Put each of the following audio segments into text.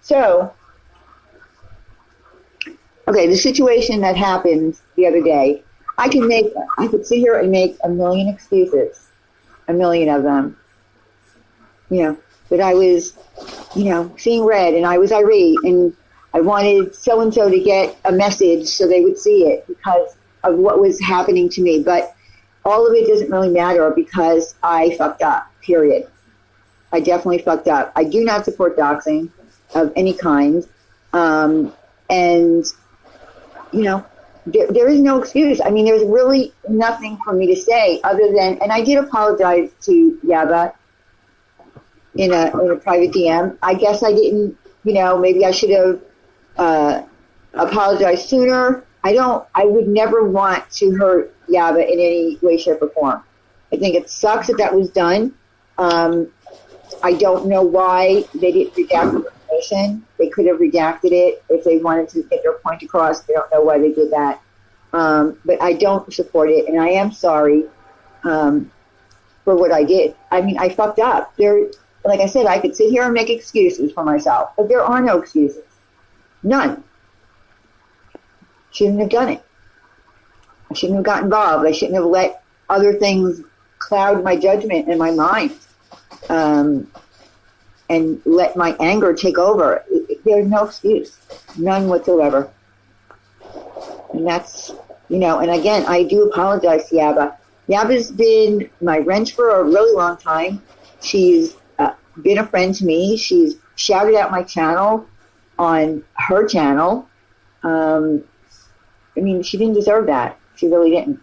So, okay, the situation that happened the other day, I could sit here and make a million excuses, a million of them, that I was, seeing red and I was irate and I wanted so-and-so to get a message so they would see it because of what was happening to me. But all of it doesn't really matter because I fucked up, period. I definitely fucked up. I do not support doxing of any kind. There is no excuse. I mean, there's really nothing for me to say other than, and I did apologize to Yaba in a private DM. I guess I didn't, maybe I should have apologized sooner. I would never want to hurt Yaba in any way, shape, or form. I think it sucks that was done. I don't know why they didn't redact the information. They could have redacted it if they wanted to get their point across. I don't know why they did that. But I don't support it, and I am sorry for what I did. I mean, I fucked up. Like I said, I could sit here and make excuses for myself, but there are no excuses. None. Shouldn't have done it. I shouldn't have got involved. I shouldn't have let other things cloud my judgment and my mind. And let my anger take over. There's no excuse. None whatsoever. And that's, and again, I do apologize to Yaba. Yaba's been my wrench for a really long time. She's been a friend to me. She's shouted out my channel on her channel. I mean, she didn't deserve that. She really didn't.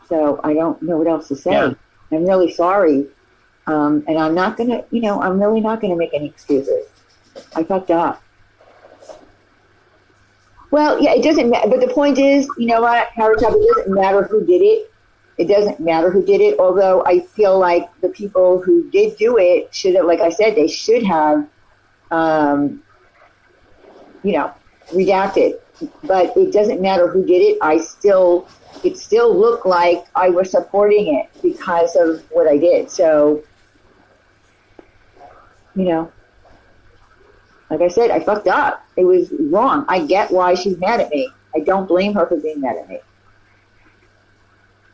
So I don't know what else to say. Yeah. I'm really sorry. And I'm not going to, I'm really not going to make any excuses. I fucked up. Well, yeah, it doesn't matter. But the point is, you know what, Howard Top, it doesn't matter who did it. It doesn't matter who did it. Although I feel like the people who did do it should have, like I said, they should have, redacted. But it doesn't matter who did it. It still looked like I was supporting it because of what I did. So, like I said, I fucked up. It was wrong. I get why she's mad at me. I don't blame her for being mad at me.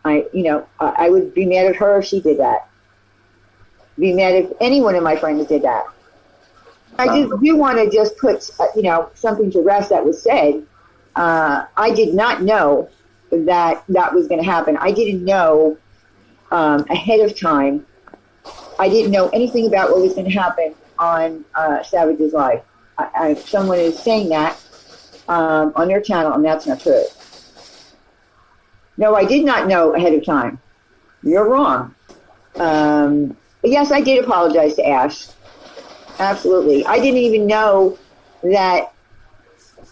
I would be mad at her if she did that. Be mad if any one of my friends did that. I do want to just put, something to rest that was said. I did not know that was going to happen. I didn't know ahead of time. I didn't know anything about what was going to happen on Savage's Life. Someone is saying that on their channel, and that's not true. No, I did not know ahead of time. You're wrong. But yes, I did apologize to Ash. Absolutely. I didn't even know that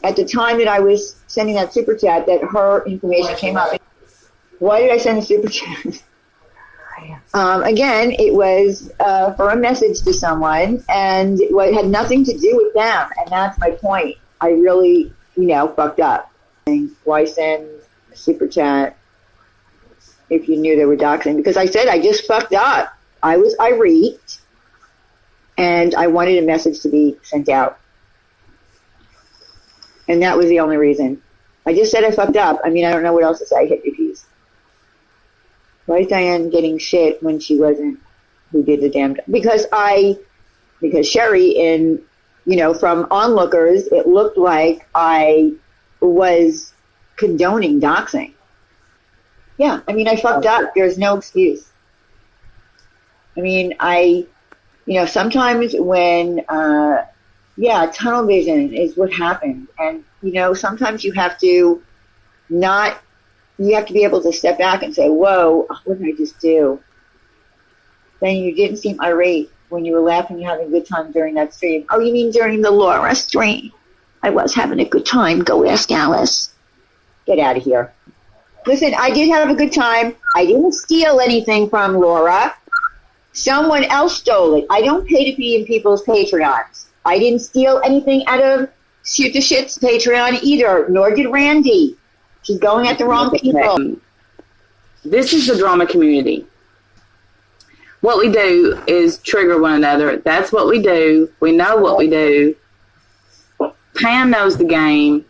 at the time that I was sending that super chat that her information came up. Why did I send a super chat? Again, it was for a message to someone, and it had nothing to do with them, and that's my point. I really, fucked up. Why send a super chat if you knew they were doxing? Because I said I just fucked up. I was irate, and I wanted a message to be sent out. And that was the only reason. I just said I fucked up. I mean, I don't know what else to say. I hit repeat. Why is Diane getting shit when she wasn't who did the damn... Because Sherry, from onlookers, it looked like I was condoning doxing. Yeah, I mean, I fucked up. There's no excuse. I mean, sometimes when... tunnel vision is what happened. And, sometimes you have to be able to step back and say, whoa, what did I just do? Then you didn't seem irate when you were laughing and having a good time during that stream. Oh, you mean during the Laura stream? I was having a good time. Go ask Alice. Get out of here. Listen, I did have a good time. I didn't steal anything from Laura. Someone else stole it. I don't pay to be in people's Patreons. I didn't steal anything out of Shoot the Shit's Patreon either, nor did Randy. She's going at the wrong people. This is the drama community. what we do is trigger one another. That's what we do. We know what we do. Pam knows the game.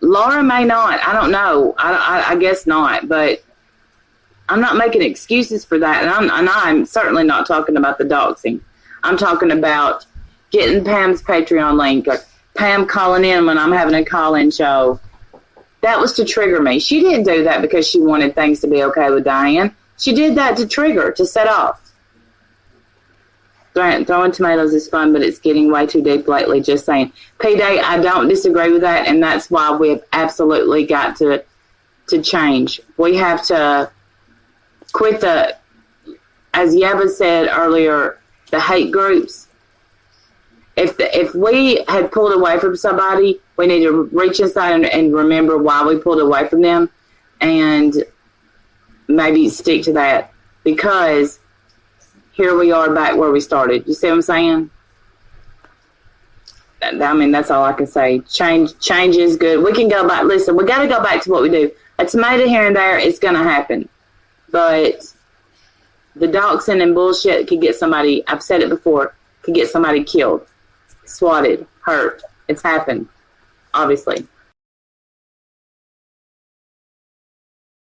Laura may not. I don't know. I guess not. But I'm not making excuses for that. And I'm certainly not talking about the doxing. I'm talking about getting Pam's Patreon link or Pam calling in when I'm having a call-in show. That was to trigger me. She didn't do that because she wanted things to be okay with Diane. She did that to trigger, to set off. Throwing tomatoes is fun, but it's getting way too deep lately, just saying. P-Day, I don't disagree with that, and that's why we've absolutely got to change. We have to quit the, as Yaba said earlier, the hate groups. If we had pulled away from somebody, we need to reach inside and remember why we pulled away from them and maybe stick to that, because here we are back where we started. You see what I'm saying? I mean, that's all I can say. Change is good. We can go back. Listen, we got to go back to what we do. A tomato here and there, it's going to happen. But the doxing and bullshit could get somebody, I've said it before, could get somebody killed, swatted, hurt. It's happened, obviously.